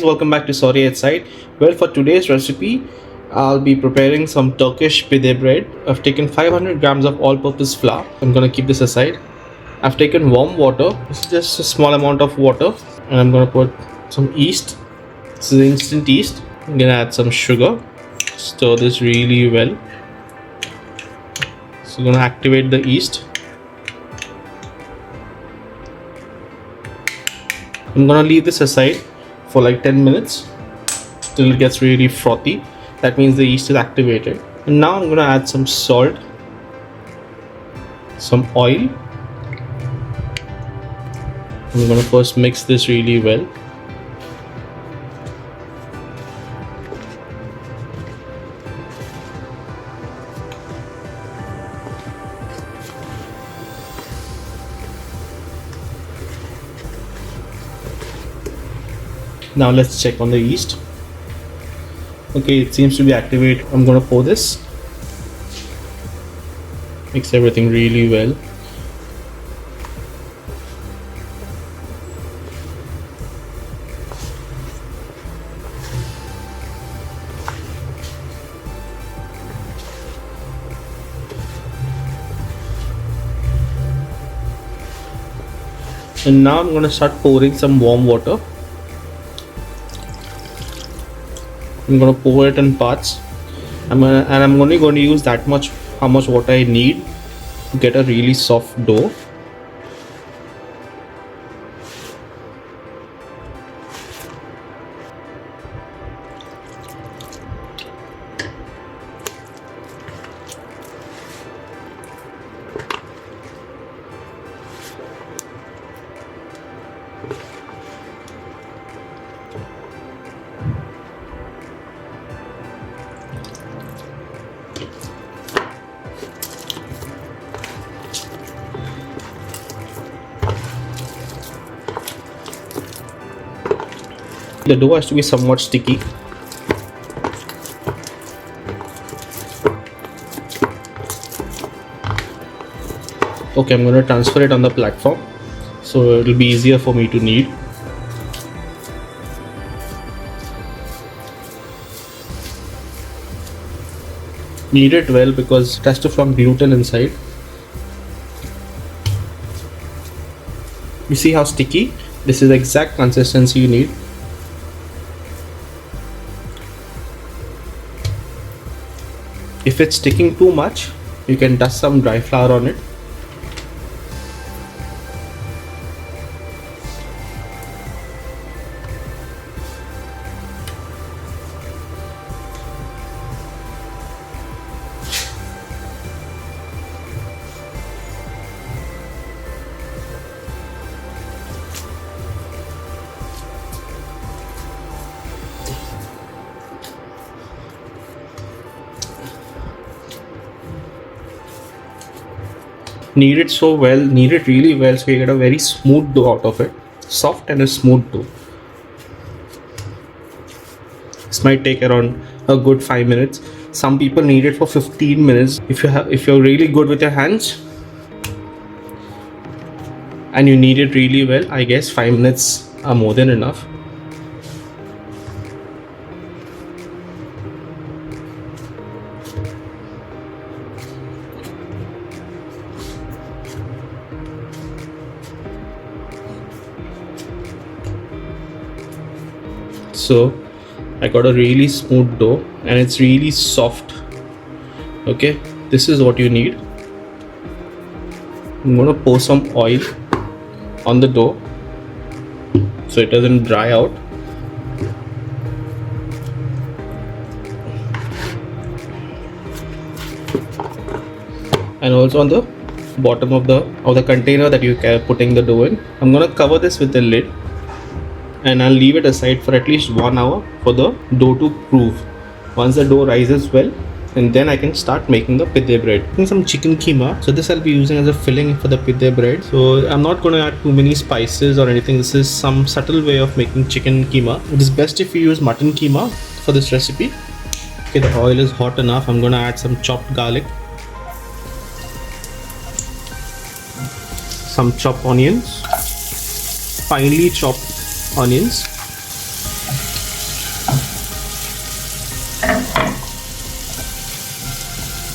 guys, welcome back to Sorry Outside. Well, for today's recipe, I'll be preparing some Turkish pide bread. I've taken 500 grams of all-purpose flour. I'm gonna keep this aside. I've taken warm water. This is just a small amount of water, and I'm gonna put some yeast. This is instant yeast. I'm gonna add some sugar. Stir this really well. So I'm gonna activate the yeast. I'm gonna leave this aside for like 10 minutes till it gets really frothy. That means the yeast is activated. And now I'm gonna add some salt, some oil. I'm gonna first mix this really well. Now let's check on the yeast. Okay, it seems to be activated. I'm gonna pour this. Mix everything really well. And now I'm gonna start pouring some warm water. I'm gonna pour it in parts. I'm only going to use that much, how much water I need to get a really soft dough. The dough has to be somewhat sticky. Okay, I'm going to transfer it on the platform so it will be easier for me to knead. Knead it well because it has to form gluten inside. You see how sticky? This is the exact consistency you need. If it's sticking too much, you can dust some dry flour on it. Knead it so well, knead it really well so you get a very smooth dough out of it. Soft and a smooth dough. This might take around a good 5 minutes. Some people need it for 15 minutes. If you're really good with your hands and you knead it really well, I guess 5 minutes are more than enough. So I got a really smooth dough and it's really soft. Okay, this is what you need. I'm gonna pour some oil on the dough so it doesn't dry out. And also on the bottom of the container that you're putting the dough in. I'm gonna cover this with the lid. And I'll leave it aside for at least 1 hour for the dough to prove. Once the dough rises well, and then I can start making the pide bread. Using some chicken keema. So this I'll be using as a filling for the pide bread. So I'm not going to add too many spices or anything. This is some subtle way of making chicken keema. It is best if you use mutton keema for this recipe. Okay, the oil is hot enough. I'm going to add some chopped garlic, some chopped onions, finely chopped onions,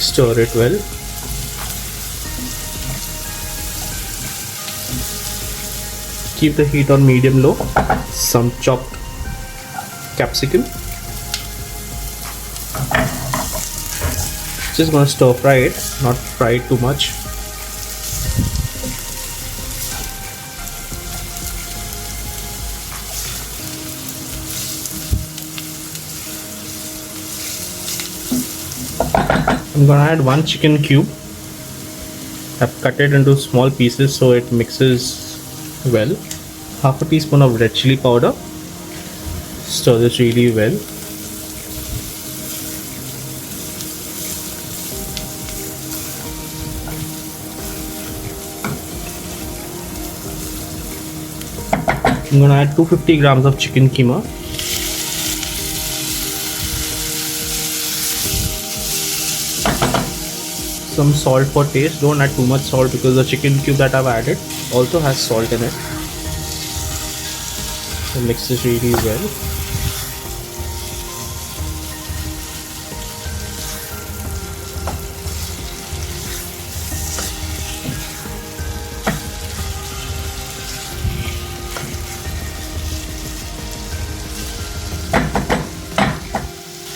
Stir it well. Keep the heat on medium-low. Some chopped capsicum. Just gonna stir fry it, not fry it too much. I'm gonna add 1 chicken cube. I've cut it into small pieces so it mixes well. Half a teaspoon of red chilli powder. Stir this really well. I'm gonna add 250 grams of chicken keema. Some salt for taste. Don't add too much salt because the chicken cube that I've added also has salt in it. So mix this really well.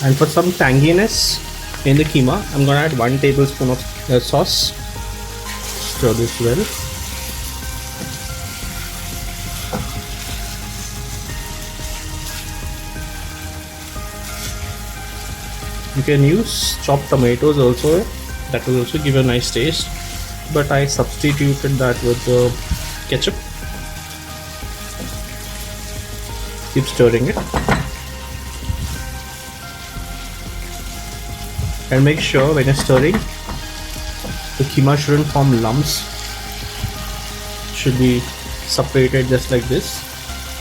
And for some tanginess in the keema, I'm gonna add 1 tablespoon of sauce. Stir this well. You can use chopped tomatoes also. That will also give a nice taste. But I substituted that with the ketchup. Keep stirring it. And make sure when you're stirring, the keema shouldn't form lumps. It should be separated just like this.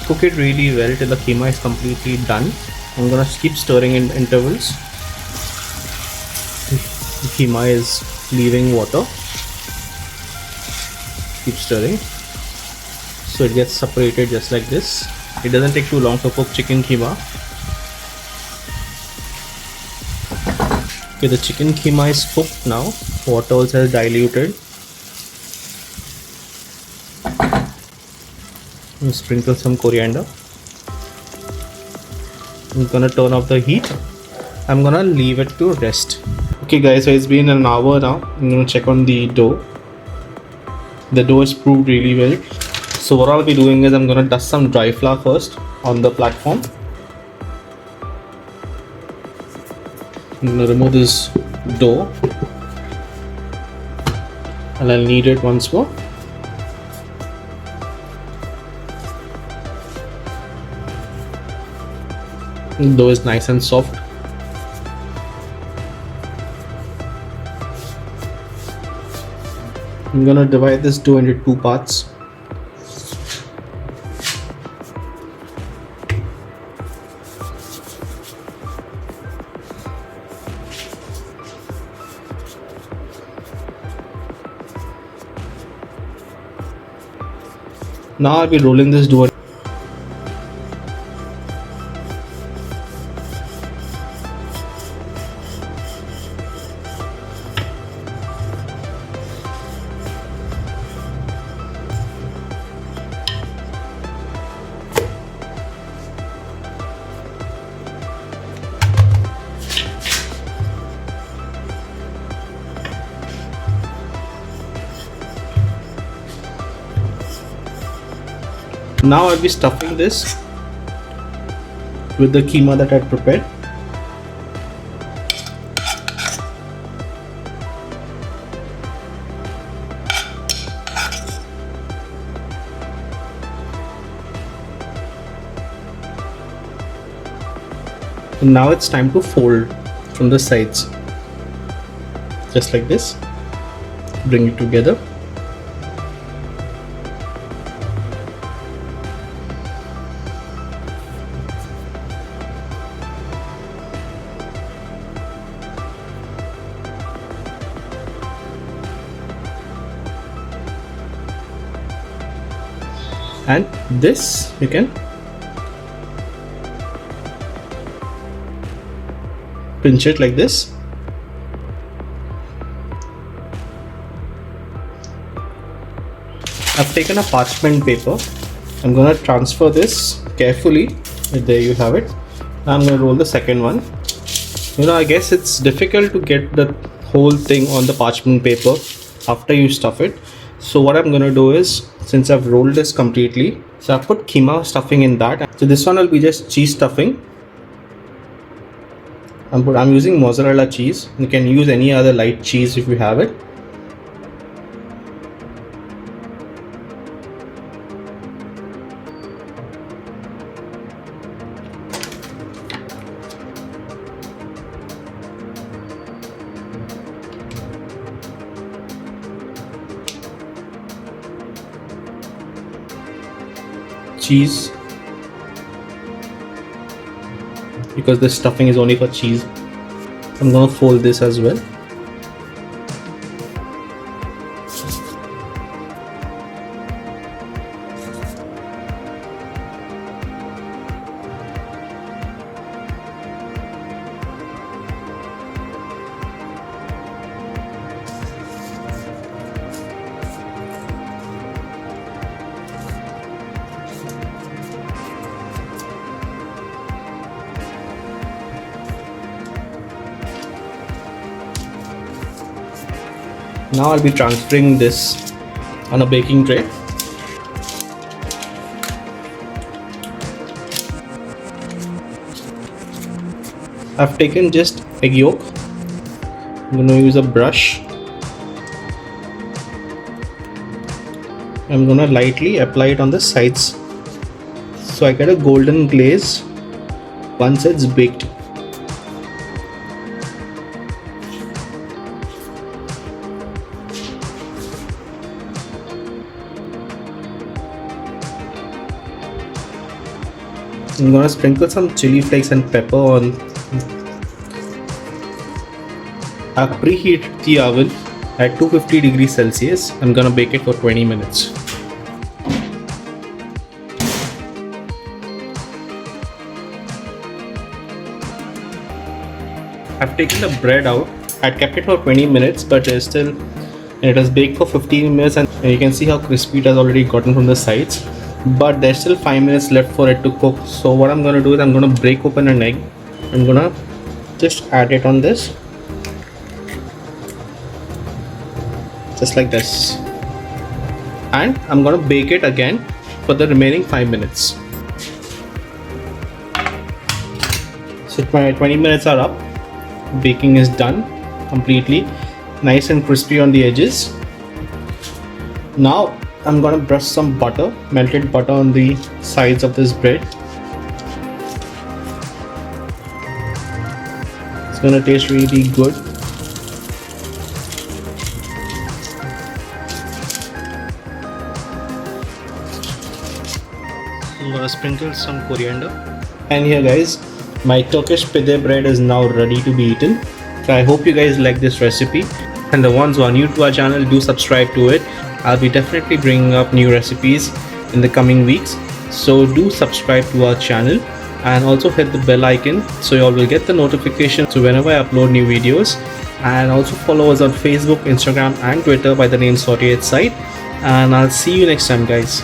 Cook it really well till the keema is completely done. I'm gonna keep stirring in intervals. The keema is leaving water. Keep stirring so it gets separated just like this. It doesn't take too long to cook chicken keema. Okay, the chicken keema is cooked now. Water also has diluted. I'll sprinkle some coriander. I'm gonna turn off the heat. I'm gonna leave it to rest. Okay guys, so it's been an hour now. I'm gonna check on the dough. The dough is proved really well. So what I'll be doing is I'm gonna dust some dry flour first on the platform. I'm gonna remove this dough and I'll knead it once more. The dough is nice and soft. I'm gonna divide this dough into 2 parts. Now I'll be rolling this dough. Now I'll be stuffing this with the keema that I prepared. And now it's time to fold from the sides, just like this. Bring it together. And this you can pinch it like this I've taken a parchment paper. I'm gonna transfer this carefully. There you have it. Now I'm gonna roll the second one. I guess it's difficult to get the whole thing on the parchment paper after you stuff it. So what I'm gonna do is, since I've rolled this completely, so I've put keema stuffing in that. So this one will be just cheese stuffing. I'm using mozzarella cheese. You can use any other light cheese if you have it. Cheese, because the stuffing is only for cheese. I'm gonna fold this as well. Now I'll be transferring this on a baking tray. I've taken just egg yolk. I'm going to use a brush. I'm going to lightly apply it on the sides so I get a golden glaze once it's baked. I'm gonna sprinkle some chili flakes and pepper on. I've preheated the oven at 250 degrees Celsius. I'm gonna bake it for 20 minutes. I've taken the bread out. I kept it for 20 minutes, but it has baked for 15 minutes, and you can see how crispy it has already gotten from the sides. But there's still 5 minutes left for it to cook. So what I'm gonna do is I'm gonna break open an egg. I'm gonna just add it on this, just like this, and I'm gonna bake it again for the remaining 5 minutes. So my 20 minutes are up. Baking is done completely, nice and crispy on the edges. Now I'm gonna brush some butter, melted butter, on the sides of this bread. It's gonna taste really good. I'm gonna sprinkle some coriander. And here guys, my Turkish pide bread is now ready to be eaten. So I hope you guys like this recipe, and the ones who are new to our channel, do subscribe to it. I'll be definitely bringing up new recipes in the coming weeks, so do subscribe to our channel and also hit the bell icon so you all will get the notification so whenever I upload new videos. And also follow us on Facebook, Instagram and Twitter by the name Sauteed Site, and I'll see you next time guys.